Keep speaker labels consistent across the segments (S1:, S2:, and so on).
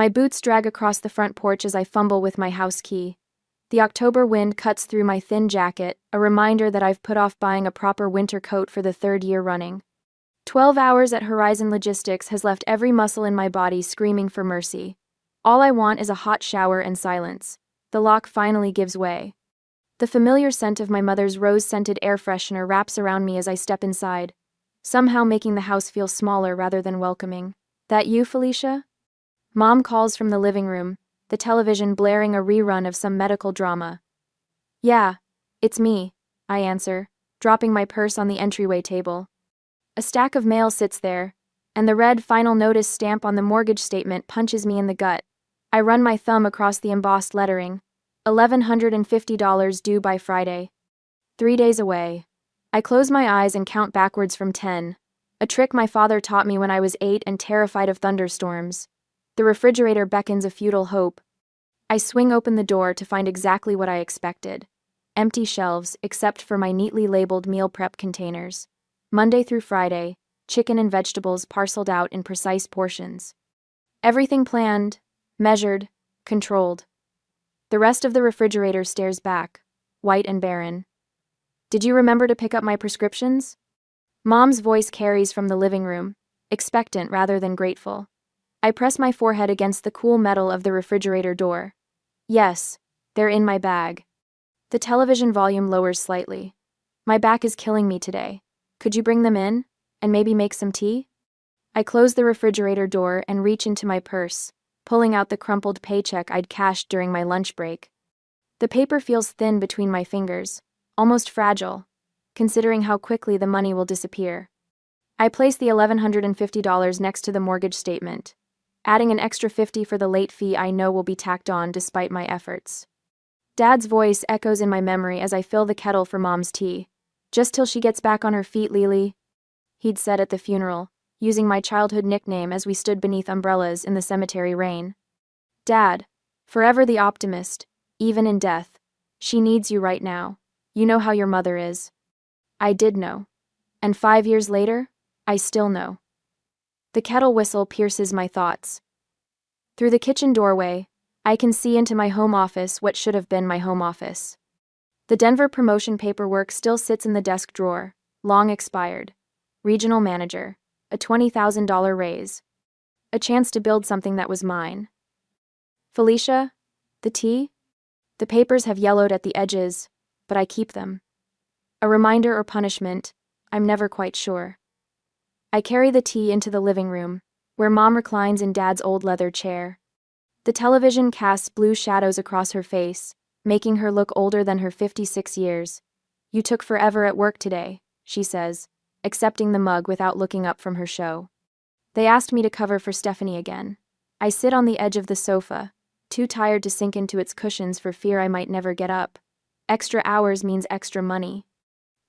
S1: My boots drag across the front porch as I fumble with my house key. The October wind cuts through my thin jacket, a reminder that I've put off buying a proper winter coat for the third year running. 12 hours at Horizon Logistics has left every muscle in my body screaming for mercy. All I want is a hot shower and silence. The lock finally gives way. The familiar scent of my mother's rose-scented air freshener wraps around me as I step inside, somehow making the house feel smaller rather than welcoming. "That you, Felicia?" Mom calls from the living room, the television blaring a rerun of some medical drama. "Yeah, it's me," I answer, dropping my purse on the entryway table. A stack of mail sits there, and the red final notice stamp on the mortgage statement punches me in the gut. I run my thumb across the embossed lettering. $1,150 due by Friday. 3 days away. I close my eyes and count backwards from 10, a trick my father taught me when I was 8 and terrified of thunderstorms. The refrigerator beckons a futile hope. I swing open the door to find exactly what I expected. Empty shelves, except for my neatly labeled meal prep containers. Monday through Friday, chicken and vegetables parceled out in precise portions. Everything planned, measured, controlled. The rest of the refrigerator stares back, white and barren. "Did you remember to pick up my prescriptions?" Mom's voice carries from the living room, expectant rather than grateful. I press my forehead against the cool metal of the refrigerator door. Yes, they're in my bag. The television volume lowers slightly. "My back is killing me today. Could you bring them in, and maybe make some tea?" I close the refrigerator door and reach into my purse, pulling out the crumpled paycheck I'd cashed during my lunch break. The paper feels thin between my fingers, almost fragile, considering how quickly the money will disappear. I place the $1,150 next to the mortgage statement, adding an extra $50 for the late fee I know will be tacked on despite my efforts. Dad's voice echoes in my memory as I fill the kettle for Mom's tea. "Just till she gets back on her feet, Lily," he'd said at the funeral, using my childhood nickname as we stood beneath umbrellas in the cemetery rain. "Dad, forever the optimist, even in death. She needs you right now. You know how your mother is." I did know. And 5 years later, I still know. The kettle whistle pierces my thoughts. Through the kitchen doorway, I can see into my home office what should have been my home office. The Denver promotion paperwork still sits in the desk drawer, long expired. Regional manager. A $20,000 raise. A chance to build something that was mine. "Felicia, the tea?" The papers have yellowed at the edges, but I keep them. A reminder or punishment, I'm never quite sure. I carry the tea into the living room, where Mom reclines in Dad's old leather chair. The television casts blue shadows across her face, making her look older than her 56 years. "You took forever at work today," she says, accepting the mug without looking up from her show. "They asked me to cover for Stephanie again." I sit on the edge of the sofa, too tired to sink into its cushions for fear I might never get up. Extra hours means extra money.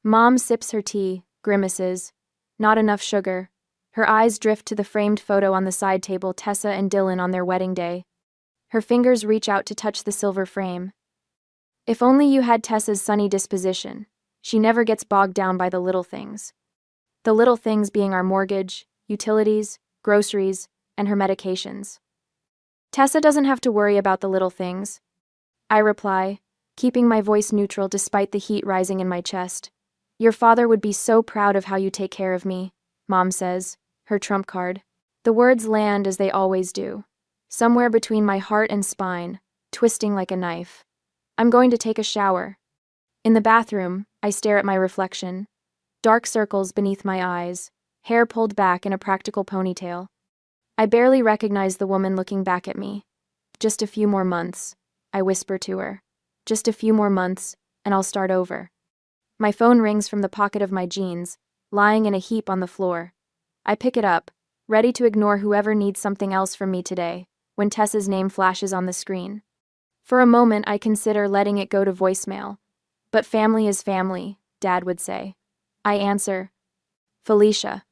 S1: Mom sips her tea, grimaces. Not enough sugar. Her eyes drift to the framed photo on the side table, Tessa and Dylan on their wedding day. Her fingers reach out to touch the silver frame. If only you had Tessa's sunny disposition. She never gets bogged down by the little things. The little things being our mortgage, utilities, groceries, and her medications. "Tessa doesn't have to worry about the little things," I reply, keeping my voice neutral despite the heat rising in my chest. "Your father would be so proud of how you take care of me," Mom says, her trump card. The words land as they always do, somewhere between my heart and spine, twisting like a knife. I'm going to take a shower. In the bathroom, I stare at my reflection. Dark circles beneath my eyes, hair pulled back in a practical ponytail. I barely recognize the woman looking back at me. "Just a few more months," I whisper to her. "Just a few more months, and I'll start over." My phone rings from the pocket of my jeans, lying in a heap on the floor. I pick it up, ready to ignore whoever needs something else from me today, when Tessa's name flashes on the screen. For a moment, I consider letting it go to voicemail. But family is family, Dad would say. I answer, "Felicia."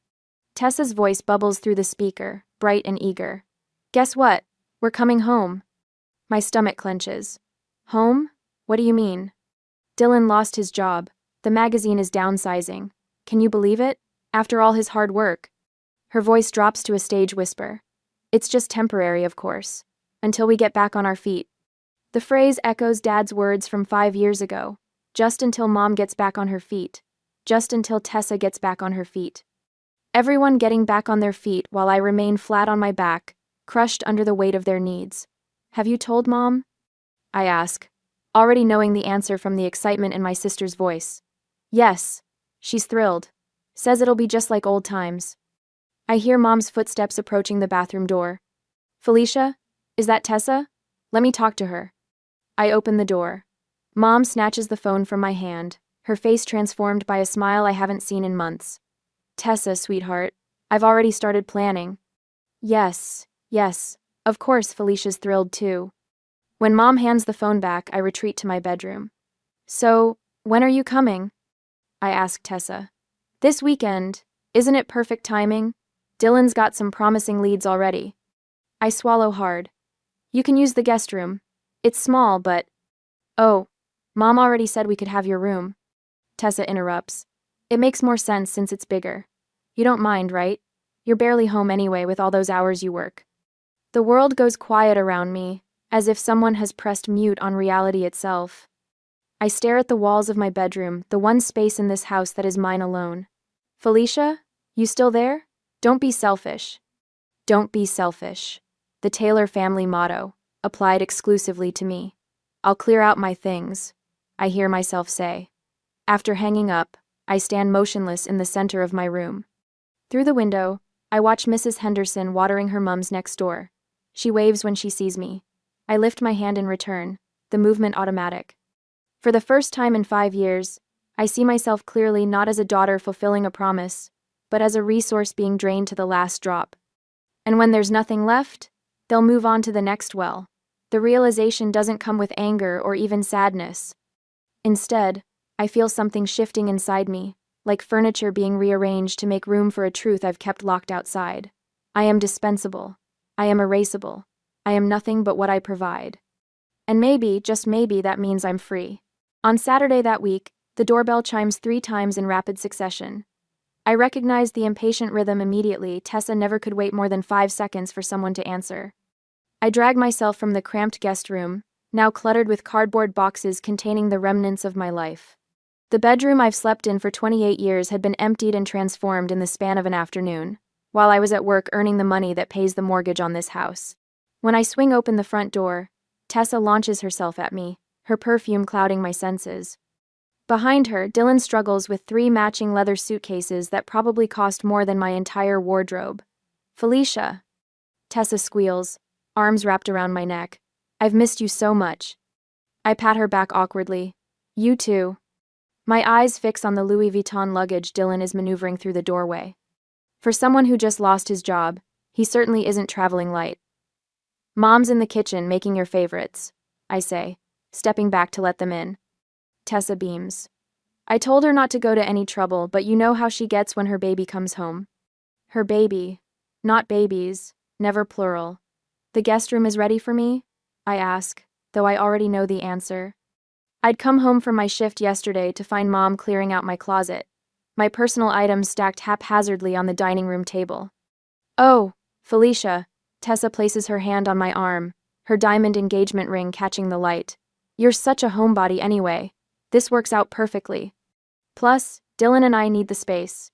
S1: Tessa's voice bubbles through the speaker, bright and eager. "Guess what? We're coming home." My stomach clenches. "Home? What do you mean?" "Dylan lost his job. The magazine is downsizing. Can you believe it? After all his hard work." Her voice drops to a stage whisper. "It's just temporary, of course. Until we get back on our feet. The phrase echoes Dad's words from 5 years ago. Just until Mom gets back on her feet. Just until Tessa gets back on her feet. Everyone getting back on their feet while I remain flat on my back, crushed under the weight of their needs. Have you told Mom? I ask, already knowing the answer from the excitement in my sister's voice. Yes. She's thrilled. Says it'll be just like old times. I hear Mom's footsteps approaching the bathroom door. Felicia? Is that Tessa? Let me talk to her. I open the door. Mom snatches the phone from my hand, her face transformed by a smile I haven't seen in months. Tessa, sweetheart. I've already started planning. Yes, of course Felicia's thrilled too. When Mom hands the phone back, I retreat to my bedroom. So, when are you coming? I ask Tessa. This weekend. Isn't it perfect timing? Dylan's got some promising leads already. I swallow hard. You can use the guest room. It's small, but... Oh, Mom already said we could have your room. Tessa interrupts. It makes more sense since it's bigger. You don't mind, right? You're barely home anyway with all those hours you work. The world goes quiet around me, as if someone has pressed mute on reality itself. I stare at the walls of my bedroom, the one space in this house that is mine alone. Felicia, you still there? Don't be selfish. Don't be selfish. The Taylor family motto, applied exclusively to me. I'll clear out my things, I hear myself say. After hanging up, I stand motionless in the center of my room. Through the window, I watch Mrs. Henderson watering her mums next door. She waves when she sees me. I lift my hand in return, the movement automatic. For the first time in 5 years, I see myself clearly not as a daughter fulfilling a promise, but as a resource being drained to the last drop. And when there's nothing left, they'll move on to the next well. The realization doesn't come with anger or even sadness. Instead, I feel something shifting inside me, like furniture being rearranged to make room for a truth I've kept locked outside. I am dispensable. I am erasable. I am nothing but what I provide. And maybe, just maybe, that means I'm free. On Saturday that week, the doorbell chimes 3 times in rapid succession. I recognized the impatient rhythm immediately. Tessa never could wait more than 5 seconds for someone to answer. I drag myself from the cramped guest room, now cluttered with cardboard boxes containing the remnants of my life. The bedroom I've slept in for 28 years had been emptied and transformed in the span of an afternoon, while I was at work earning the money that pays the mortgage on this house. When I swing open the front door, Tessa launches herself at me, her perfume clouding my senses. Behind her, Dylan struggles with 3 matching leather suitcases that probably cost more than my entire wardrobe. Felicia. Tessa squeals, arms wrapped around my neck. I've missed you so much. I pat her back awkwardly. You too. My eyes fix on the Louis Vuitton luggage Dylan is maneuvering through the doorway. For someone who just lost his job, he certainly isn't traveling light. Mom's in the kitchen making your favorites, I say, stepping back to let them in. Tessa beams. I told her not to go to any trouble, but you know how she gets when her baby comes home. Her baby. Not babies, never plural. The guest room is ready for me? I ask, though I already know the answer. I'd come home from my shift yesterday to find Mom clearing out my closet, my personal items stacked haphazardly on the dining room table. Oh, Felicia. Tessa places her hand on my arm, her diamond engagement ring catching the light. You're such a homebody anyway. This works out perfectly. Plus, Dylan and I need the space.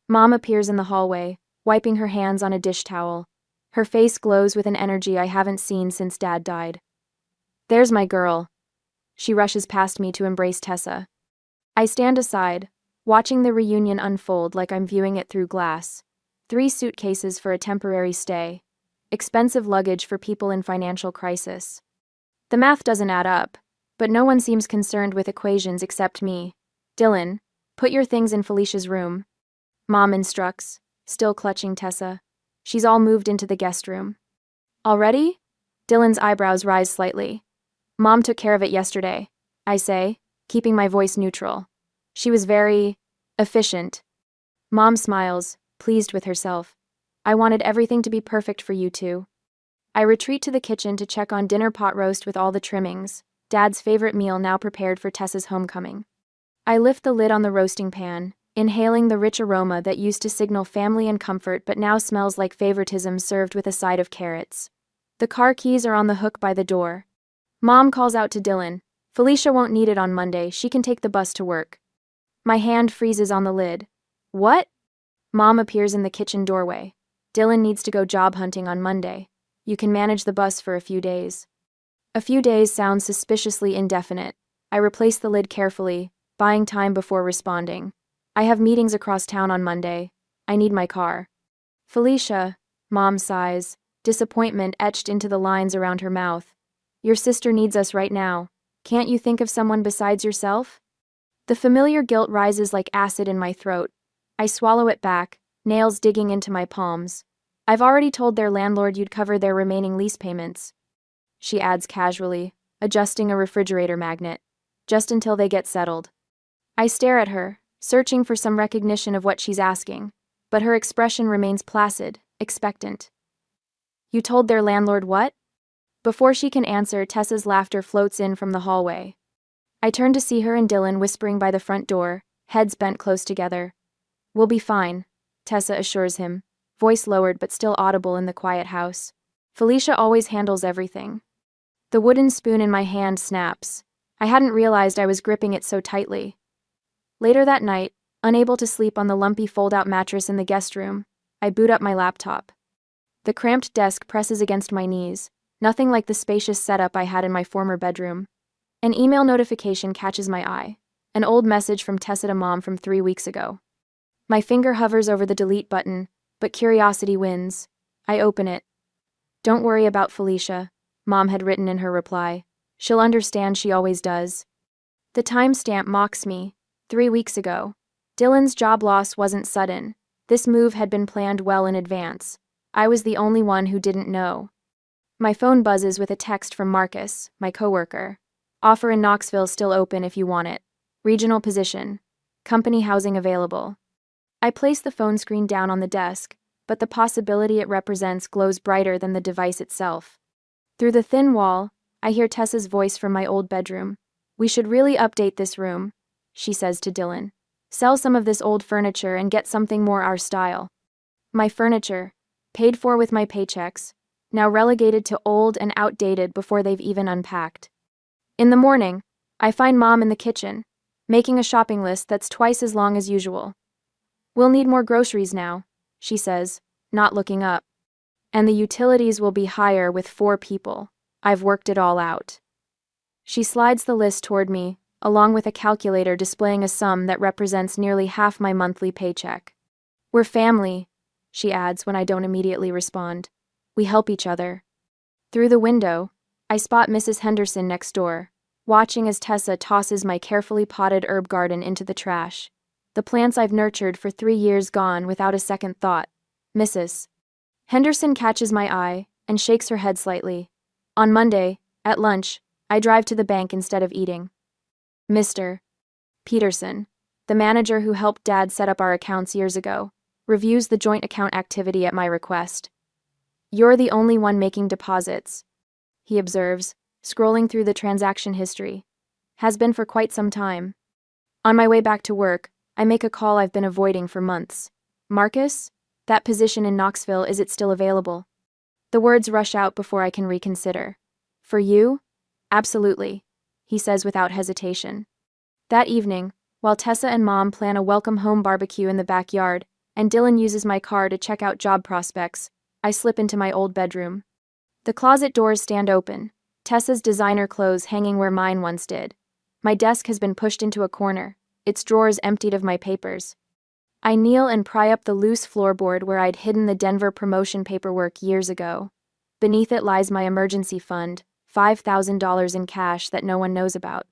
S1: Mom appears in the hallway, wiping her hands on a dish towel. Her face glows with an energy I haven't seen since Dad died. There's my girl. She rushes past me to embrace Tessa. I stand aside, watching the reunion unfold like I'm viewing it through glass. 3 suitcases for a temporary stay. Expensive luggage for people in financial crisis. The math doesn't add up, but no one seems concerned with equations except me. Dylan, put your things in Felicia's room. Mom instructs, still clutching Tessa. She's all moved into the guest room. Already? Dylan's eyebrows rise slightly. Mom took care of it yesterday, I say, keeping my voice neutral. She was very efficient. Mom smiles, pleased with herself. I wanted everything to be perfect for you two. I retreat to the kitchen to check on dinner pot roast with all the trimmings, Dad's favorite meal now prepared for Tessa's homecoming. I lift the lid on the roasting pan, inhaling the rich aroma that used to signal family and comfort but now smells like favoritism served with a side of carrots. The car keys are on the hook by the door. Mom calls out to Dylan. Felicia won't need it on Monday, she can take the bus to work. My hand freezes on the lid. What? Mom appears in the kitchen doorway. Dylan needs to go job hunting on Monday. You can manage the bus for a few days. A few days sounds suspiciously indefinite. I replace the lid carefully, buying time before responding. I have meetings across town on Monday. I need my car. Felicia, Mom sighs, disappointment etched into the lines around her mouth. Your sister needs us right now. Can't you think of someone besides yourself? The familiar guilt rises like acid in my throat. I swallow it back, nails digging into my palms. I've already told their landlord you'd cover their remaining lease payments. She adds casually, adjusting a refrigerator magnet. Just until they get settled. I stare at her, searching for some recognition of what she's asking, but her expression remains placid, expectant. You told their landlord what? Before she can answer, Tessa's laughter floats in from the hallway. I turn to see her and Dylan whispering by the front door, heads bent close together. We'll be fine, Tessa assures him, voice lowered but still audible in the quiet house. Felicia always handles everything. The wooden spoon in my hand snaps. I hadn't realized I was gripping it so tightly. Later that night, unable to sleep on the lumpy fold-out mattress in the guest room, I boot up my laptop. The cramped desk presses against my knees, nothing like the spacious setup I had in my former bedroom. An email notification catches my eye, an old message from Tessa to Mom from 3 weeks ago. My finger hovers over the delete button, but curiosity wins. I open it. Don't worry about Felicia, Mom had written in her reply. She'll understand, she always does. The timestamp mocks me. 3 weeks ago. Dylan's job loss wasn't sudden. This move had been planned well in advance. I was the only one who didn't know. My phone buzzes with a text from Marcus, my coworker. Offer in Knoxville still open if you want it. Regional position. Company housing available. I place the phone screen down on the desk, but the possibility it represents glows brighter than the device itself. Through the thin wall, I hear Tessa's voice from my old bedroom. We should really update this room, she says to Dylan. Sell some of this old furniture and get something more our style. My furniture, paid for with my paychecks, now relegated to old and outdated before they've even unpacked. In the morning, I find Mom in the kitchen, making a shopping list that's twice as long as usual. We'll need more groceries now, she says, not looking up. And the utilities will be higher with 4 people. I've worked it all out. She slides the list toward me, along with a calculator displaying a sum that represents nearly half my monthly paycheck. We're family, she adds when I don't immediately respond. We help each other. Through the window, I spot Mrs. Henderson next door, watching as Tessa tosses my carefully potted herb garden into the trash. The plants I've nurtured for 3 years gone without a second thought. Mrs. Henderson catches my eye and shakes her head slightly. On Monday, at lunch, I drive to the bank instead of eating. Mr. Peterson, the manager who helped Dad set up our accounts years ago, reviews the joint account activity at my request. You're the only one making deposits, he observes, scrolling through the transaction history. Has been for quite some time. On my way back to work, I make a call I've been avoiding for months. Marcus? That position in Knoxville, is it still available? The words rush out before I can reconsider. For you? Absolutely, he says without hesitation. That evening, while Tessa and Mom plan a welcome home barbecue in the backyard, and Dylan uses my car to check out job prospects, I slip into my old bedroom. The closet doors stand open, Tessa's designer clothes hanging where mine once did. My desk has been pushed into a corner, its drawers emptied of my papers. I kneel and pry up the loose floorboard where I'd hidden the Denver promotion paperwork years ago. Beneath it lies my emergency fund, $5,000 in cash that no one knows about.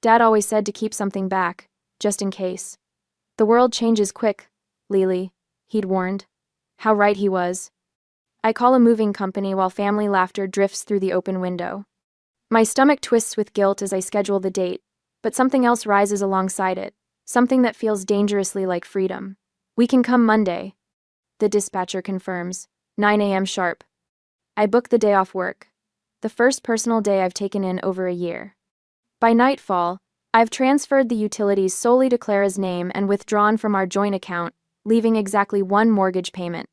S1: Dad always said to keep something back, just in case. The world changes quick, Lily, he'd warned. How right he was. I call a moving company while family laughter drifts through the open window. My stomach twists with guilt as I schedule the date, but something else rises alongside it. Something that feels dangerously like freedom. We can come Monday, the dispatcher confirms, 9 a.m. sharp. I book the day off work. The first personal day I've taken in over a year. By nightfall, I've transferred the utilities solely to Clara's name and withdrawn from our joint account, leaving exactly 1 mortgage payment.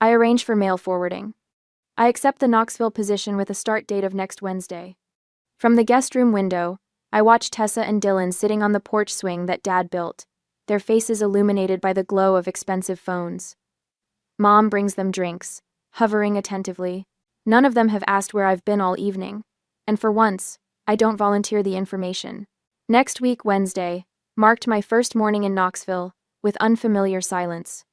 S1: I arrange for mail forwarding. I accept the Knoxville position with a start date of next Wednesday. From the guest room window, I watch Tessa and Dylan sitting on the porch swing that Dad built, their faces illuminated by the glow of expensive phones. Mom brings them drinks, hovering attentively. None of them have asked where I've been all evening, and for once, I don't volunteer the information. Next week, Wednesday, marked my first morning in Knoxville, with unfamiliar silence.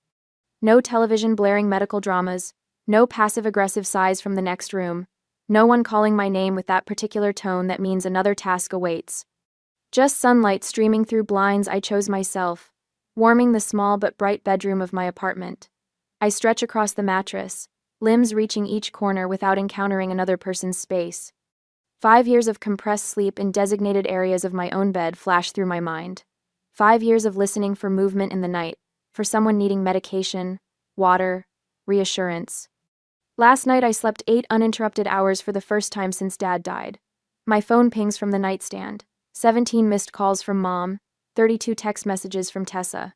S1: No television blaring medical dramas, no passive-aggressive sighs from the next room, no one calling my name with that particular tone that means another task awaits. Just sunlight streaming through blinds I chose myself, warming the small but bright bedroom of my apartment. I stretch across the mattress, limbs reaching each corner without encountering another person's space. 5 years of compressed sleep in designated areas of my own bed flash through my mind. 5 years of listening for movement in the night, for someone needing medication, water, reassurance. Last night I slept 8 uninterrupted hours for the first time since Dad died. My phone pings from the nightstand, 17 missed calls from Mom, 32 text messages from Tessa.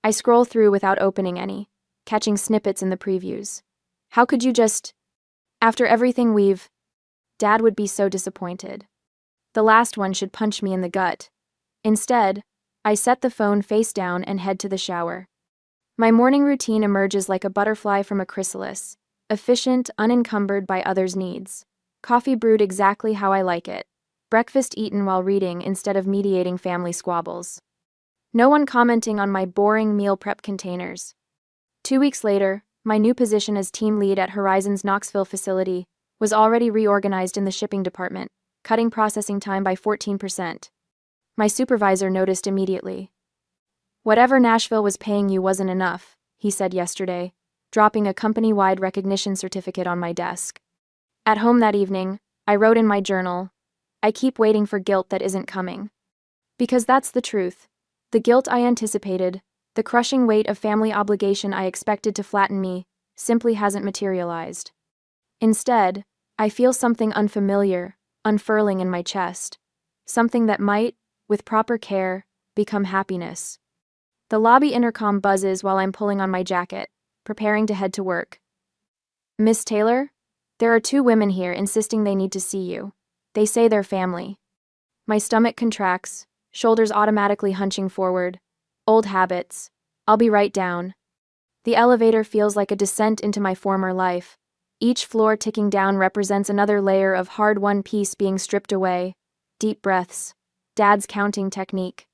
S1: I scroll through without opening any, catching snippets in the previews. How could you just... After everything we've... Dad would be so disappointed. The last one should punch me in the gut. Instead, I set the phone face down and head to the shower. My morning routine emerges like a butterfly from a chrysalis, efficient, unencumbered by others' needs. Coffee brewed exactly how I like it. Breakfast eaten while reading instead of mediating family squabbles. No one commenting on my boring meal prep containers. 2 weeks later, my new position as team lead at Horizon's Knoxville facility was already reorganized in the shipping department, cutting processing time by 14%. My supervisor noticed immediately. "Whatever Nashville was paying you wasn't enough," he said yesterday, dropping a company-wide recognition certificate on my desk. At home that evening, I wrote in my journal, "I keep waiting for guilt that isn't coming." Because that's the truth. The guilt I anticipated, the crushing weight of family obligation I expected to flatten me, simply hasn't materialized. Instead, I feel something unfamiliar, unfurling in my chest. Something that might, with proper care, become happiness. The lobby intercom buzzes while I'm pulling on my jacket, preparing to head to work. "Miss Taylor? There are 2 women here insisting they need to see you. They say they're family." My stomach contracts, shoulders automatically hunching forward. Old habits. I'll be right down. The elevator feels like a descent into my former life. Each floor ticking down represents another layer of hard-won peace being stripped away. Deep breaths. Dad's counting technique.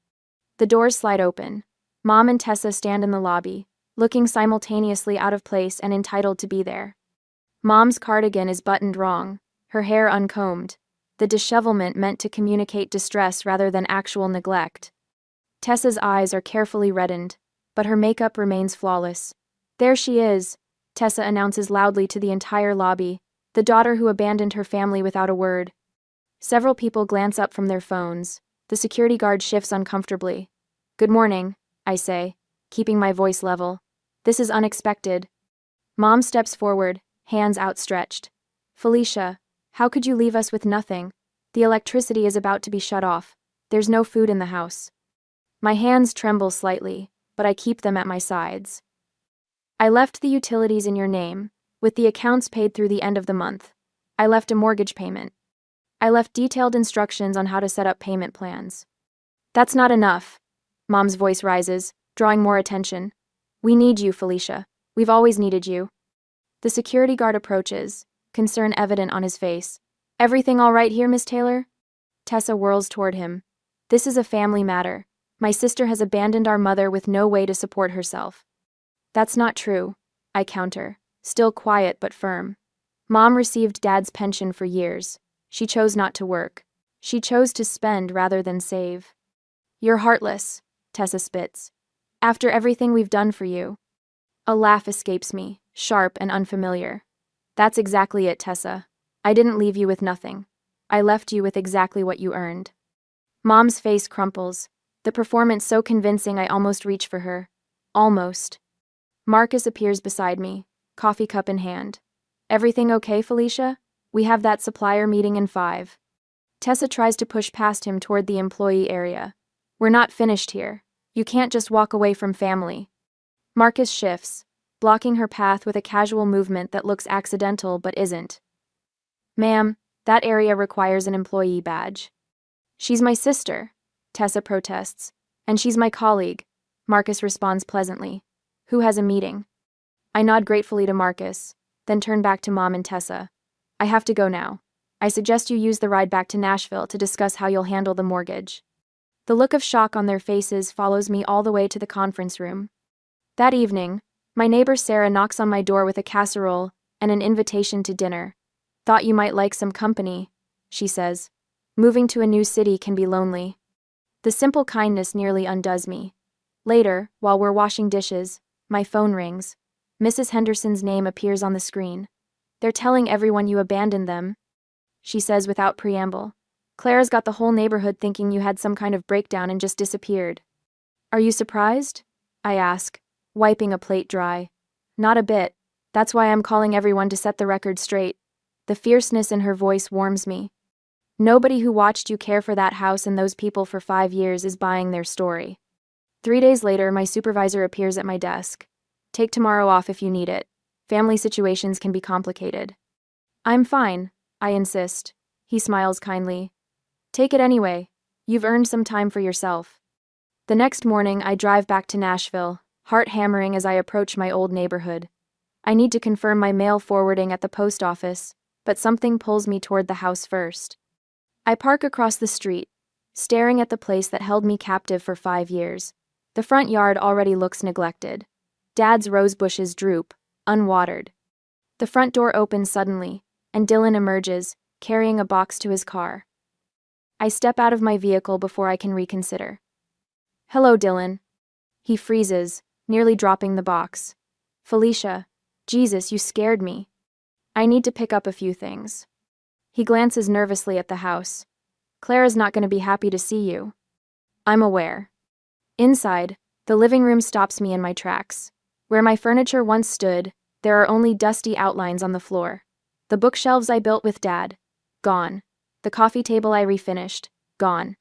S1: The doors slide open. Mom and Tessa stand in the lobby, looking simultaneously out of place and entitled to be there. Mom's cardigan is buttoned wrong, her hair uncombed, the dishevelment meant to communicate distress rather than actual neglect. Tessa's eyes are carefully reddened, but her makeup remains flawless. "There she is," Tessa announces loudly to the entire lobby, the daughter who abandoned her family without a word. Several people glance up from their phones. The security guard shifts uncomfortably. "Good morning," I say, keeping my voice level. "This is unexpected." Mom steps forward, hands outstretched. "Felicia, how could you leave us with nothing? The electricity is about to be shut off. There's no food in the house." My hands tremble slightly, but I keep them at my sides. "I left the utilities in your name, with the accounts paid through the end of the month. I left a mortgage payment. I left detailed instructions on how to set up payment plans." "That's not enough." Mom's voice rises, drawing more attention. "We need you, Felicia. We've always needed you." The security guard approaches, concern evident on his face. "Everything all right here, Miss Taylor?" Tessa whirls toward him. "This is a family matter. My sister has abandoned our mother with no way to support herself." "That's not true," I counter, still quiet but firm. "Mom received Dad's pension for years. She chose not to work. She chose to spend rather than save." "You're heartless," Tessa spits. "After everything we've done for you." A laugh escapes me, sharp and unfamiliar. "That's exactly it, Tessa. I didn't leave you with nothing. I left you with exactly what you earned." Mom's face crumples, the performance so convincing I almost reach for her. Almost. Marcus appears beside me, coffee cup in hand. "Everything okay, Felicia? We have that supplier meeting in 5. Tessa tries to push past him toward the employee area. "We're not finished here. You can't just walk away from family." Marcus shifts. blocking her path with a casual movement that looks accidental but isn't. "Ma'am, that area requires an employee badge." "She's my sister," Tessa protests. "And she's my colleague," Marcus responds pleasantly. "Who has a meeting?" I nod gratefully to Marcus, then turn back to Mom and Tessa. "I have to go now. I suggest you use the ride back to Nashville to discuss how you'll handle the mortgage." The look of shock on their faces follows me all the way to the conference room. That evening, my neighbor Sarah knocks on my door with a casserole and an invitation to dinner. "Thought you might like some company," she says. "Moving to a new city can be lonely." The simple kindness nearly undoes me. Later, while we're washing dishes, my phone rings. Mrs. Henderson's name appears on the screen. "They're telling everyone you abandoned them," she says without preamble. "Clara's got the whole neighborhood thinking you had some kind of breakdown and just disappeared." "Are you surprised?" I ask, wiping a plate dry. "Not a bit. That's why I'm calling everyone to set the record straight." The fierceness in her voice warms me. Nobody who watched you care for that house and those people for 5 years is buying their story. 3 days later, my supervisor appears at my desk. "Take tomorrow off if you need it. Family situations can be complicated." "I'm fine," I insist. He smiles kindly. "Take it anyway. You've earned some time for yourself." The next morning, I drive back to Nashville, heart hammering as I approach my old neighborhood. I need to confirm my mail forwarding at the post office, but something pulls me toward the house first. I park across the street, staring at the place that held me captive for 5 years. The front yard already looks neglected. Dad's rose bushes droop, unwatered. The front door opens suddenly, and Dylan emerges, carrying a box to his car. I step out of my vehicle before I can reconsider. "Hello, Dylan." He freezes, nearly dropping the box. "Felicia, Jesus, you scared me. I need to pick up a few things." He glances nervously at the house. "Clara's not going to be happy to see you." I'm aware. Inside, the living room stops me in my tracks. Where my furniture once stood, there are only dusty outlines on the floor. The bookshelves I built with Dad, gone. The coffee table I refinished, gone.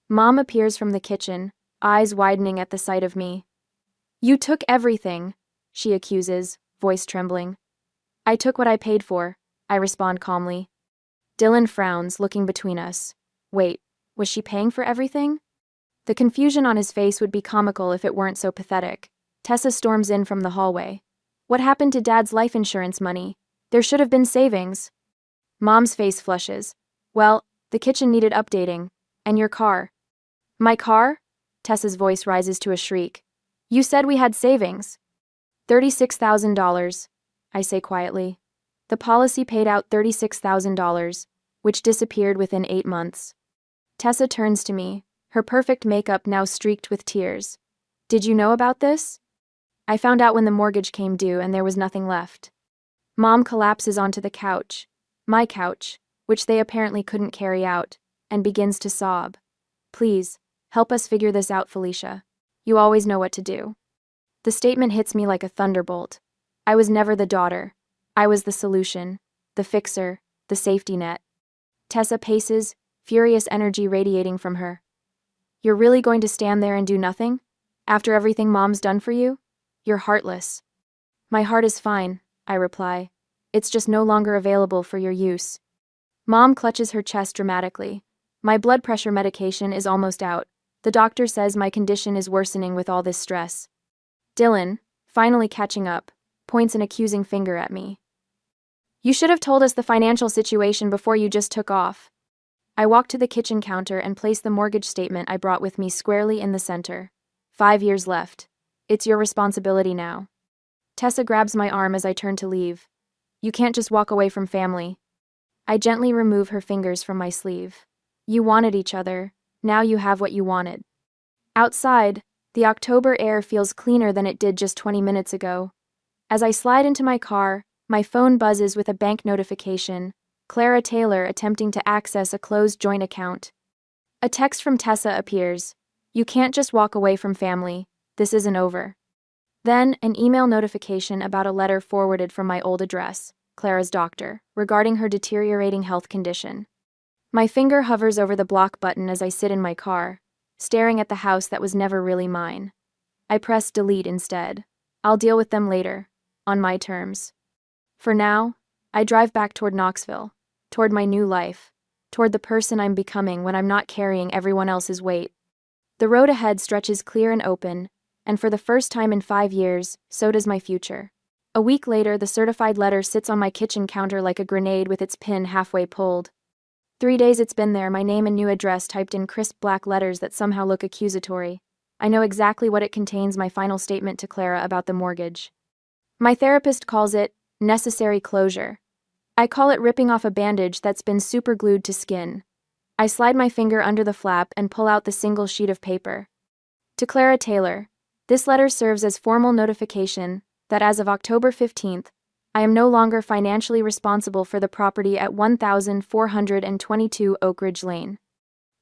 S1: Mom appears from the kitchen, eyes widening at the sight of me. "You took everything," she accuses, voice trembling. "I took what I paid for," I respond calmly. Dylan frowns, looking between us. Wait, was she paying for everything? The confusion on his face would be comical if it weren't so pathetic. Tessa storms in from the hallway. "What happened to Dad's life insurance money? There should have been savings." Mom's face flushes. "Well, the kitchen needed updating. And your car." "My car?" Tessa's voice rises to a shriek. "You said we had savings." $36,000, I say quietly. The policy paid out $36,000, which disappeared within 8 months. Tessa turns to me, her perfect makeup now streaked with tears. "Did you know about this?" "I found out when the mortgage came due and there was nothing left." Mom collapses onto the couch, my couch, which they apparently couldn't carry out, and begins to sob. "Please, help us figure this out, Felicia. You always know what to do." The statement hits me like a thunderbolt. I was never the daughter. I was the solution, the fixer, the safety net. Tessa paces, furious energy radiating from her. "You're really going to stand there and do nothing? After everything Mom's done for you? You're heartless." "My heart is fine," I reply. "It's just no longer available for your use." Mom clutches her chest dramatically. "My blood pressure medication is almost out. The doctor says my condition is worsening with all this stress." Dylan, finally catching up, points an accusing finger at me. "You should have told us the financial situation before you just took off." I walk to the kitchen counter and place the mortgage statement I brought with me squarely in the center. 5 years left. It's your responsibility now. Tessa grabs my arm as I turn to leave. "You can't just walk away from family." I gently remove her fingers from my sleeve. "You wanted each other. Now you have what you wanted." Outside, the October air feels cleaner than it did just 20 minutes ago. As I slide into my car, my phone buzzes with a bank notification. Clara Taylor attempting to access a closed joint account. A text from Tessa appears. "You can't just walk away from family. This isn't over." Then, an email notification about a letter forwarded from my old address, Clara's doctor, regarding her deteriorating health condition. My finger hovers over the block button as I sit in my car, staring at the house that was never really mine. I press delete instead. I'll deal with them later, on my terms. For now, I drive back toward Knoxville, toward my new life, toward the person I'm becoming when I'm not carrying everyone else's weight. The road ahead stretches clear and open, and for the first time in 5 years, so does my future. A week later, the certified letter sits on my kitchen counter like a grenade with its pin halfway pulled. 3 days it's been there, my name and new address typed in crisp black letters that somehow look accusatory. I know exactly what it contains, my final statement to Clara about the mortgage. My therapist calls it necessary closure. I call it ripping off a bandage that's been superglued to skin. I slide my finger under the flap and pull out the single sheet of paper. To Clara Taylor, this letter serves as formal notification that as of October 15th, I am no longer financially responsible for the property at 1422 Oak Ridge Lane.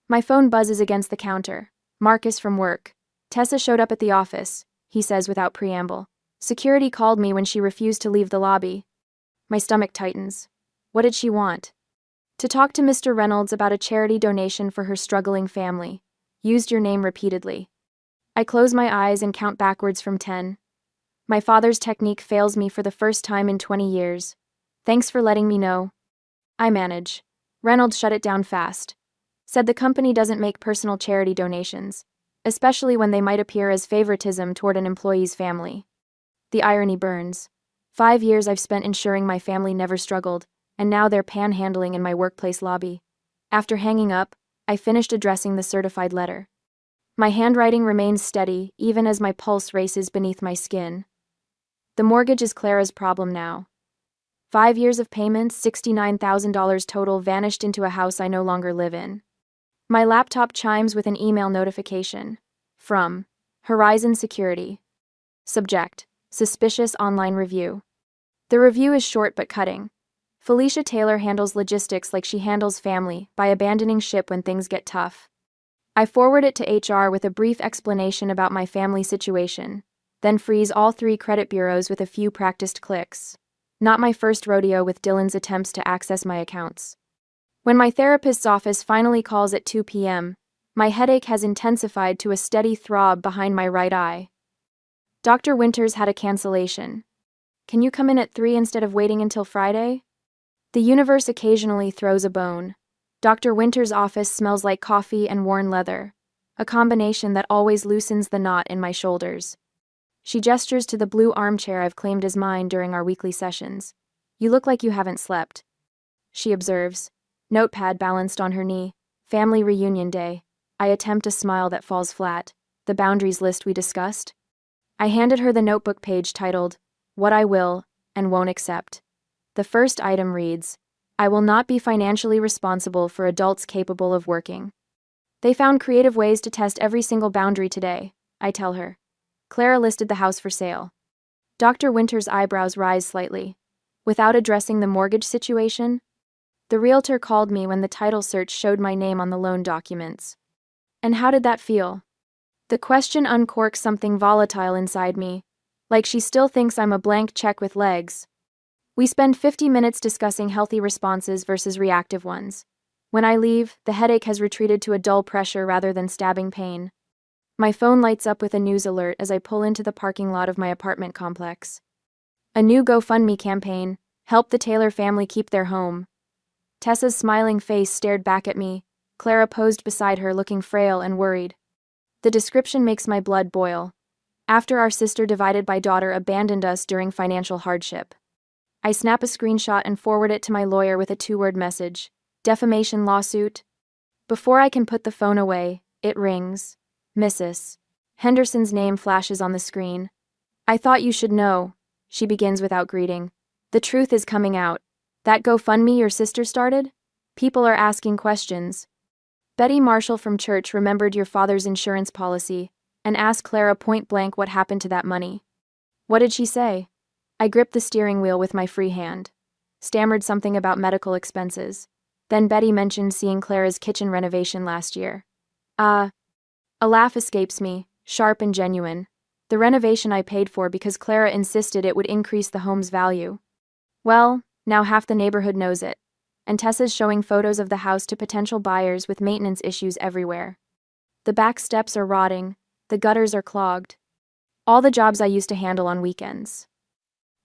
S1: My phone buzzes against the counter. Marcus from work. Tessa showed up at the office, he says without preamble. Security called me when she refused to leave the lobby. My stomach tightens. What did she want? To talk to Mr. Reynolds about a charity donation for her struggling family. Used your name repeatedly. I close my eyes and count backwards from 10. My father's technique fails me for the first time in 20 years. Thanks for letting me know. I manage. Reynolds shut it down fast. Said the company doesn't make personal charity donations, especially when they might appear as favoritism toward an employee's family. The irony burns. 5 years I've spent ensuring my family never struggled, and now they're panhandling in my workplace lobby. After hanging up, I finished addressing the certified letter. My handwriting remains steady, even as my pulse races beneath my skin. The mortgage is Clara's problem now. 5 years of payments, $69,000 total, vanished into a house I no longer live in. My laptop chimes with an email notification. From Horizon Security. Subject: Suspicious online review. The review is short but cutting. Felicia Taylor handles logistics like she handles family, by abandoning ship when things get tough. I forward it to HR with a brief explanation about my family situation, then freeze all 3 credit bureaus with a few practiced clicks. Not my first rodeo with Dylan's attempts to access my accounts. When my therapist's office finally calls at 2 p.m., my headache has intensified to a steady throb behind my right eye. Dr. Winters had a cancellation. Can you come in at 3 instead of waiting until Friday? The universe occasionally throws a bone. Dr. Winters' office smells like coffee and worn leather, a combination that always loosens the knot in my shoulders. She gestures to the blue armchair I've claimed as mine during our weekly sessions. You look like you haven't slept, she observes. Notepad balanced on her knee. Family reunion day. I attempt a smile that falls flat. The boundaries list we discussed? I handed her the notebook page titled, What I Will and Won't Accept. The first item reads, I will not be financially responsible for adults capable of working. They found creative ways to test every single boundary today, I tell her. Clara listed the house for sale. Dr. Winters' eyebrows rise slightly. Without addressing the mortgage situation? The realtor called me when the title search showed my name on the loan documents. And how did that feel? The question uncorks something volatile inside me, like she still thinks I'm a blank check with legs. We spend 50 minutes discussing healthy responses versus reactive ones. When I leave, the headache has retreated to a dull pressure rather than stabbing pain. My phone lights up with a news alert as I pull into the parking lot of my apartment complex. A new GoFundMe campaign, help the Taylor family keep their home. Tessa's smiling face stared back at me. Clara posed beside her, looking frail and worried. The description makes my blood boil. After our sister divided by daughter abandoned us during financial hardship. I snap a screenshot and forward it to my lawyer with a 2-word message. Defamation lawsuit. Before I can put the phone away, it rings. Mrs. Henderson's name flashes on the screen. I thought you should know, she begins without greeting. The truth is coming out. That GoFundMe your sister started? People are asking questions. Betty Marshall from church remembered your father's insurance policy and asked Clara point blank what happened to that money. What did she say? I gripped the steering wheel with my free hand. Stammered something about medical expenses. Then Betty mentioned seeing Clara's kitchen renovation last year. A laugh escapes me, sharp and genuine. The renovation I paid for because Clara insisted it would increase the home's value. Well, now half the neighborhood knows it. And Tessa's showing photos of the house to potential buyers with maintenance issues everywhere. The back steps are rotting, the gutters are clogged. All the jobs I used to handle on weekends.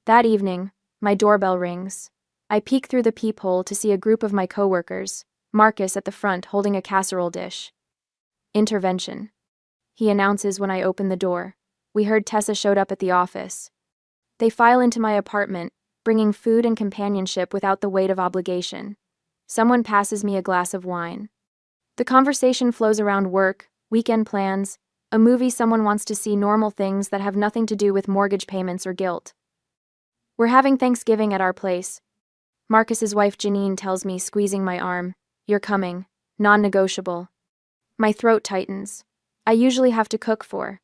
S1: That evening, my doorbell rings. I peek through the peephole to see a group of my coworkers, Marcus at the front holding a casserole dish. Intervention, he announces when I open the door. We heard Tessa showed up at the office. They file into my apartment, bringing food and companionship without the weight of obligation. Someone passes me a glass of wine. The conversation flows around work, weekend plans, a movie someone wants to see, normal things that have nothing to do with mortgage payments or guilt. We're having Thanksgiving at our place. Marcus's wife Janine tells me, squeezing my arm, "You're coming, non-negotiable." My throat tightens. I usually have to cook for.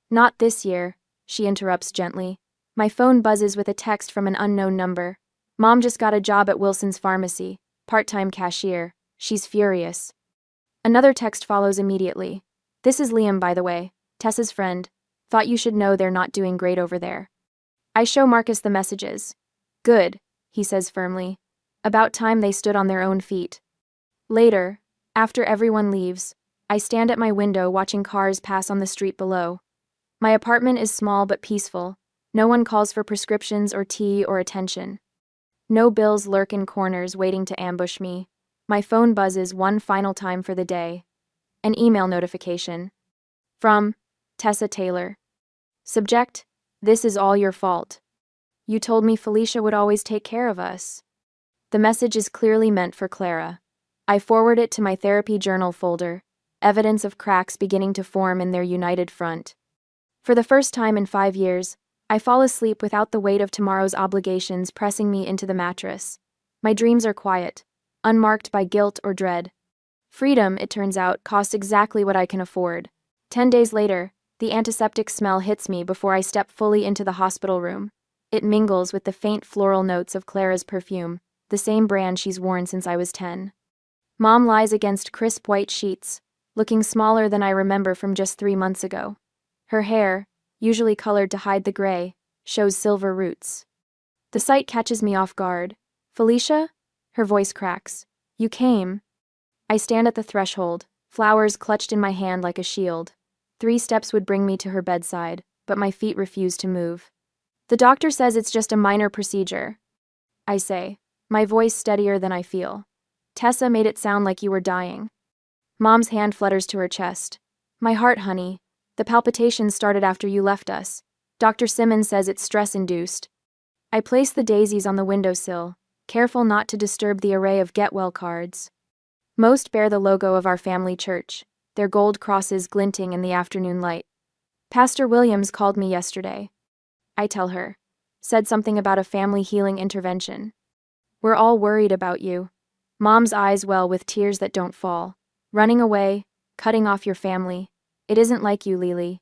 S1: Not this year, she interrupts gently. My phone buzzes with a text from an unknown number. Mom just got a job at Wilson's Pharmacy, part-time cashier. She's furious. Another text follows immediately. "This is Liam, by the way, Tessa's friend. Thought you should know they're not doing great over there." I show Marcus the messages. "Good," he says firmly. "About time they stood on their own feet." Later, after everyone leaves, I stand at my window watching cars pass on the street below. My apartment is small but peaceful. No one calls for prescriptions or tea or attention. No bills lurk in corners waiting to ambush me. My phone buzzes one final time for the day. An email notification. From Tessa Taylor. Subject: "This is all your fault. You told me Felicia would always take care of us." The message is clearly meant for Clara. I forward it to my therapy journal folder, evidence of cracks beginning to form in their united front. For the first time in 5 years, I fall asleep without the weight of tomorrow's obligations pressing me into the mattress. My dreams are quiet, unmarked by guilt or dread. Freedom, it turns out, costs exactly what I can afford. 10 days later, the antiseptic smell hits me before I step fully into the hospital room. It mingles with the faint floral notes of Clara's perfume, the same brand she's worn since I was 10. Mom lies against crisp white sheets, looking smaller than I remember from just 3 months ago. Her hair, usually colored to hide the gray, shows silver roots. The sight catches me off guard. "Felicia?" Her voice cracks. "You came." I stand at the threshold, flowers clutched in my hand like a shield. 3 steps would bring me to her bedside, but my feet refuse to move. "The doctor says it's just a minor procedure," I say, my voice steadier than I feel. "Tessa made it sound like you were dying." Mom's hand flutters to her chest. "My heart, honey. The palpitations started after you left us. Dr. Simmons says it's stress-induced." I place the daisies on the windowsill, careful not to disturb the array of get-well cards. Most bear the logo of our family church, their gold crosses glinting in the afternoon light. "Pastor Williams called me yesterday," I tell her. "Said something about a family healing intervention. We're all worried about you." Mom's eyes well with tears that don't fall. "Running away, cutting off your family. It isn't like you, Lily."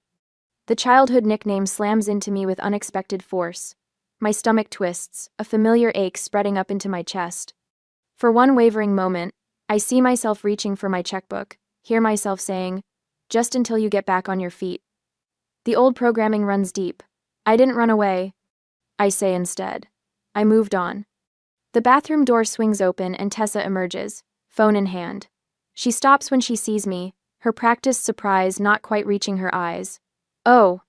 S1: The childhood nickname slams into me with unexpected force. My stomach twists, a familiar ache spreading up into my chest. For one wavering moment, I see myself reaching for my checkbook, hear myself saying, "Just until you get back on your feet." The old programming runs deep. "I didn't run away," I say instead. "I moved on." The bathroom door swings open and Tessa emerges, phone in hand. She stops when she sees me, her practiced surprise not quite reaching her eyes. "Oh,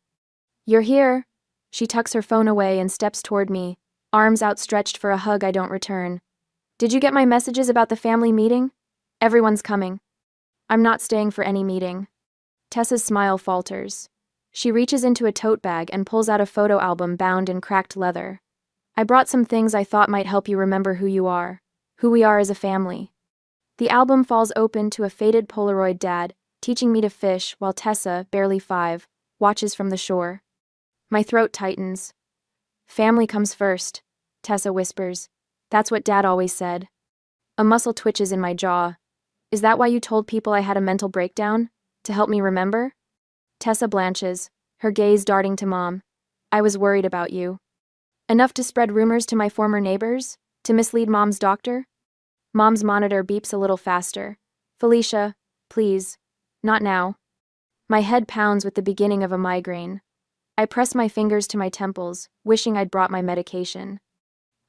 S1: you're here." She tucks her phone away and steps toward me, arms outstretched for a hug I don't return. "Did you get my messages about the family meeting? Everyone's coming." "I'm not staying for any meeting." Tessa's smile falters. She reaches into a tote bag and pulls out a photo album bound in cracked leather. "I brought some things I thought might help you remember who you are, who we are as a family." The album falls open to a faded Polaroid dad, teaching me to fish while Tessa, barely 5, watches from the shore. My throat tightens. "Family comes first," Tessa whispers. "That's what Dad always said." A muscle twitches in my jaw. "Is that why you told people I had a mental breakdown? To help me remember?" Tessa blanches, her gaze darting to Mom. "I was worried about you." "Enough to spread rumors to my former neighbors? To mislead Mom's doctor?" Mom's monitor beeps a little faster. "Felicia, please. Not now." My head pounds with the beginning of a migraine. I press my fingers to my temples, wishing I'd brought my medication.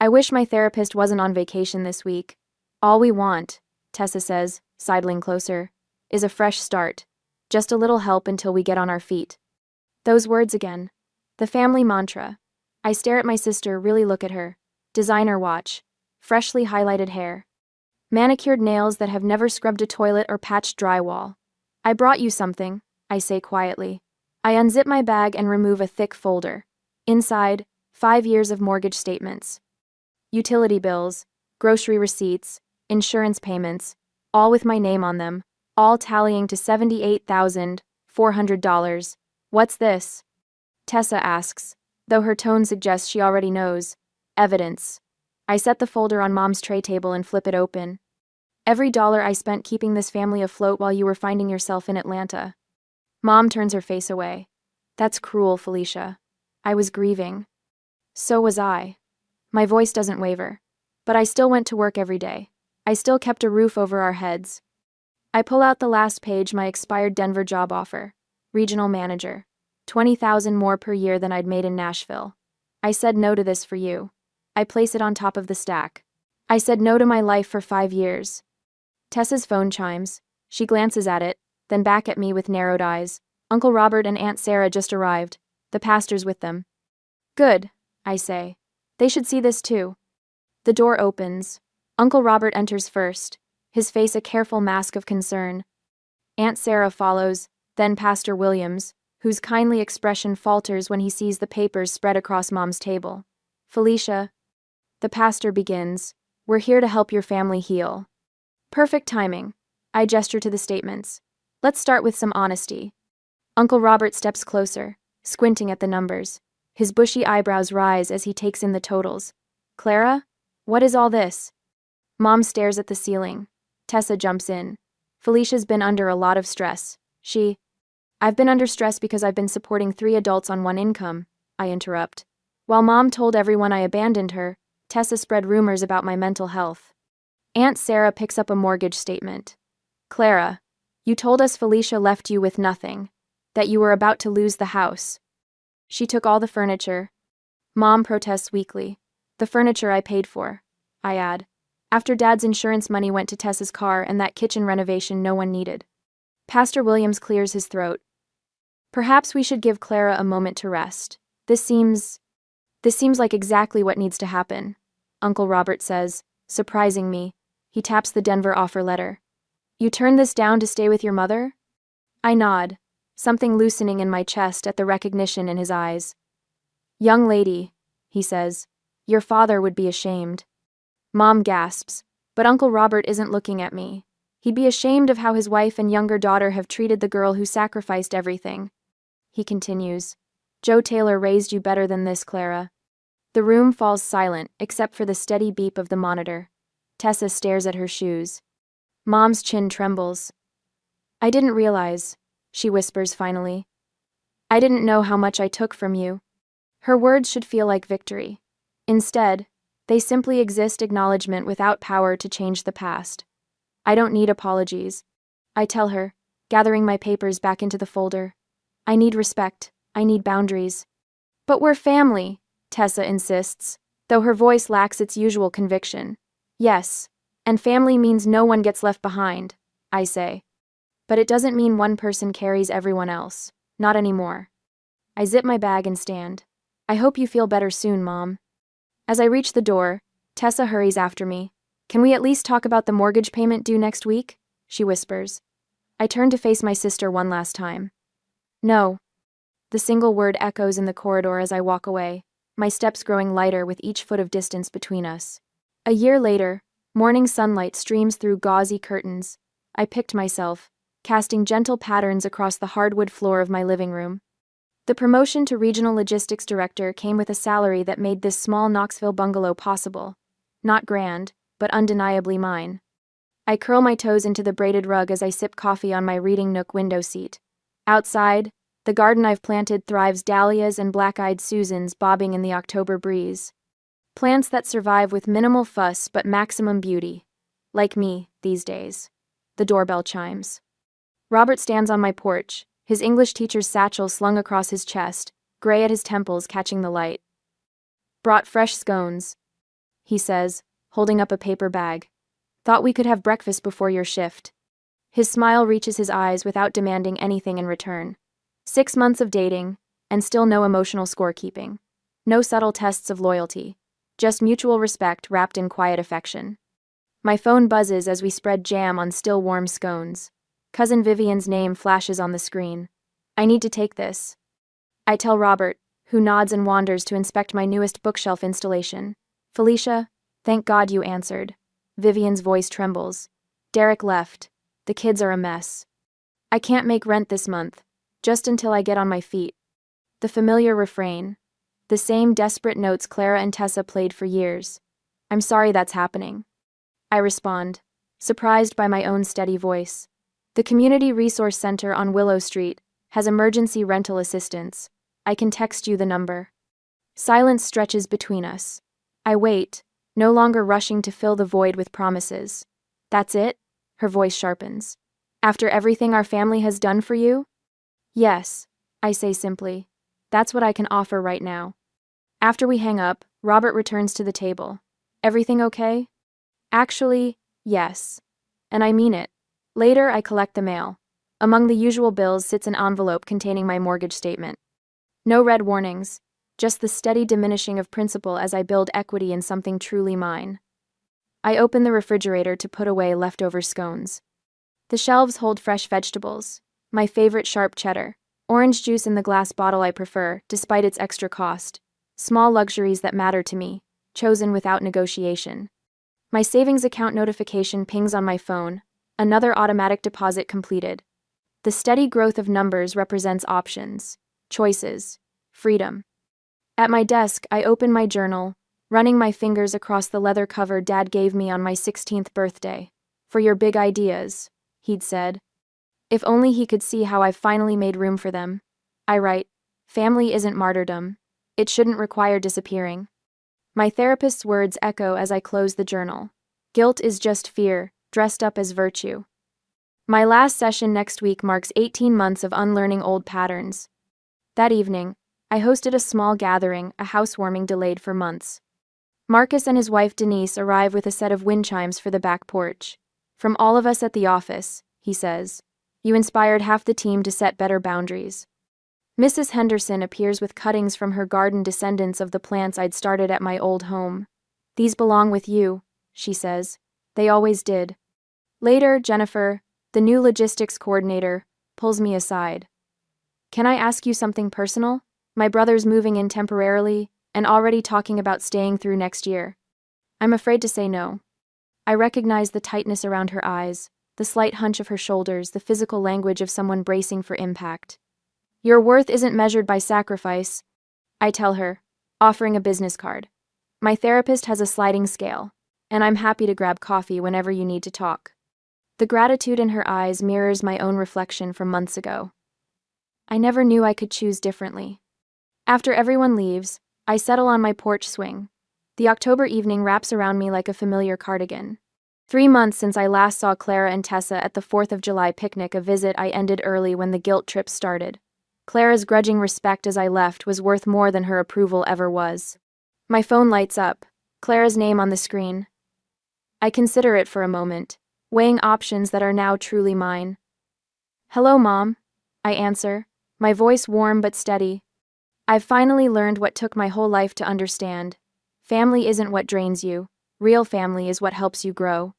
S1: "I wish my therapist wasn't on vacation this week. All we want," Tessa says, sidling closer, "is a fresh start. Just a little help until we get on our feet." Those words again, The family mantra. I stare at my sister, really look at her. Designer watch. Freshly highlighted hair. Manicured nails that have never scrubbed a toilet or patched drywall. I brought you something, I say quietly. I unzip my bag and remove a thick folder. Inside, 5 years of mortgage statements. Utility bills, grocery receipts, insurance payments, all with my name on them, all tallying to $78,400. What's this? Tessa asks, though her tone suggests she already knows. Evidence. I set the folder on Mom's tray table and flip it open. Every dollar I spent keeping this family afloat while you were finding yourself in Atlanta. Mom turns her face away. That's cruel, Felicia. I was grieving. So was I. My voice doesn't waver. But I still went to work every day. I still kept a roof over our heads. I pull out the last page, my expired Denver job offer. Regional manager. $20,000 more per year than I'd made in Nashville. I said no to this for you. I place it on top of the stack. I said no to my life for 5 years. Tessa's phone chimes. She glances at it, then back at me with narrowed eyes. Uncle Robert and Aunt Sarah just arrived. The pastor's with them. Good, I say. They should see this too. The door opens. Uncle Robert enters first, his face a careful mask of concern. Aunt Sarah follows, then Pastor Williams, whose kindly expression falters when he sees the papers spread across Mom's table. Felicia, the pastor begins, we're here to help your family heal. Perfect timing. I gesture to the statements. Let's start with some honesty. Uncle Robert steps closer, squinting at the numbers. His bushy eyebrows rise as he takes in the totals. Clara, what is all this? Mom stares at the ceiling. Tessa jumps in. Felicia's been under a lot of stress. I've been under stress because I've been supporting 3 adults on 1 income, I interrupt. While Mom told everyone I abandoned her, Tessa spread rumors about my mental health. Aunt Sarah picks up a mortgage statement. Clara, you told us Felicia left you with nothing, that you were about to lose the house. She took all the furniture. Mom protests weakly. The furniture I paid for, I add. After Dad's insurance money went to Tessa's car and that kitchen renovation no one needed. Pastor Williams clears his throat. Perhaps we should give Clara a moment to rest. This seems like exactly what needs to happen, Uncle Robert says, surprising me. He taps the Denver offer letter. You turned this down to stay with your mother? I nod, something loosening in my chest at the recognition in his eyes. Young lady, he says, your father would be ashamed. Mom gasps, but Uncle Robert isn't looking at me. He'd be ashamed of how his wife and younger daughter have treated the girl who sacrificed everything. He continues, Joe Taylor raised you better than this, Clara. The room falls silent, except for the steady beep of the monitor. Tessa stares at her shoes. Mom's chin trembles. I didn't realize, she whispers finally. I didn't know how much I took from you. Her words should feel like victory. Instead, they simply exist acknowledgement without power to change the past. I don't need apologies. I tell her, gathering my papers back into the folder. I need respect. I need boundaries. But we're family, Tessa insists, though her voice lacks its usual conviction. Yes, and family means no one gets left behind, I say. But it doesn't mean one person carries everyone else. Not anymore. I zip my bag and stand. I hope you feel better soon, Mom. As I reach the door, Tessa hurries after me. Can we at least talk about the mortgage payment due next week? She whispers. I turn to face my sister one last time. No. The single word echoes in the corridor as I walk away, my steps growing lighter with each foot of distance between us. A year later, morning sunlight streams through gauzy curtains. I picked myself, casting gentle patterns across the hardwood floor of my living room. The promotion to Regional Logistics Director came with a salary that made this small Knoxville bungalow possible. Not grand, but undeniably mine. I curl my toes into the braided rug as I sip coffee on my reading nook window seat. Outside, the garden I've planted thrives dahlias and black-eyed Susans bobbing in the October breeze. Plants that survive with minimal fuss but maximum beauty. Like me, these days. The doorbell chimes. Robert stands on my porch, his English teacher's satchel slung across his chest, gray at his temples catching the light. Brought fresh scones, he says, holding up a paper bag. Thought we could have breakfast before your shift. His smile reaches his eyes without demanding anything in return. 6 months of dating, and still no emotional scorekeeping. No subtle tests of loyalty. Just mutual respect wrapped in quiet affection. My phone buzzes as we spread jam on still warm scones. Cousin Vivian's name flashes on the screen. I need to take this. I tell Robert, who nods and wanders to inspect my newest bookshelf installation. Felicia, thank God you answered. Vivian's voice trembles. Derek left. The kids are a mess. I can't make rent this month, just until I get on my feet. The familiar refrain. The same desperate notes Clara and Tessa played for years. I'm sorry that's happening. I respond, surprised by my own steady voice. The Community Resource Center on Willow Street has emergency rental assistance. I can text you the number. Silence stretches between us. I wait, no longer rushing to fill the void with promises. That's it? Her voice sharpens. After everything our family has done for you? Yes, I say simply. That's what I can offer right now. After we hang up, Robert returns to the table. Everything okay? Actually, yes. And I mean it. Later, I collect the mail. Among the usual bills sits an envelope containing my mortgage statement. No red warnings, just the steady diminishing of principal as I build equity in something truly mine. I open the refrigerator to put away leftover scones. The shelves hold fresh vegetables, my favorite sharp cheddar, orange juice in the glass bottle I prefer, despite its extra cost, small luxuries that matter to me, chosen without negotiation. My savings account notification pings on my phone, another automatic deposit completed. The steady growth of numbers represents options, choices, freedom. At my desk, I open my journal, running my fingers across the leather cover Dad gave me on my 16th birthday. For your big ideas, he'd said. If only he could see how I've finally made room for them. I write, family isn't martyrdom. It shouldn't require disappearing. My therapist's words echo as I close the journal. Guilt is just fear, dressed up as virtue. My last session next week marks 18 months of unlearning old patterns. That evening, I hosted a small gathering, a housewarming delayed for months. Marcus and his wife Denise arrive with a set of wind chimes for the back porch. From all of us at the office, he says, you inspired half the team to set better boundaries. Mrs. Henderson appears with cuttings from her garden, descendants of the plants I'd started at my old home. These belong with you, she says. They always did. Later, Jennifer, the new logistics coordinator, pulls me aside. Can I ask you something personal? My brother's moving in temporarily and already talking about staying through next year. I'm afraid to say no. I recognize the tightness around her eyes, the slight hunch of her shoulders, the physical language of someone bracing for impact. Your worth isn't measured by sacrifice, I tell her, offering a business card. My therapist has a sliding scale, and I'm happy to grab coffee whenever you need to talk. The gratitude in her eyes mirrors my own reflection from months ago. I never knew I could choose differently. After everyone leaves, I settle on my porch swing. The October evening wraps around me like a familiar cardigan. 3 months since I last saw Clara and Tessa at the 4th of July picnic, a visit I ended early when the guilt trip started. Clara's grudging respect as I left was worth more than her approval ever was. My phone lights up, Clara's name on the screen. I consider it for a moment, weighing options that are now truly mine. Hello, Mom, I answer, my voice warm but steady. I've finally learned what took my whole life to understand. Family isn't what drains you. Real family is what helps you grow.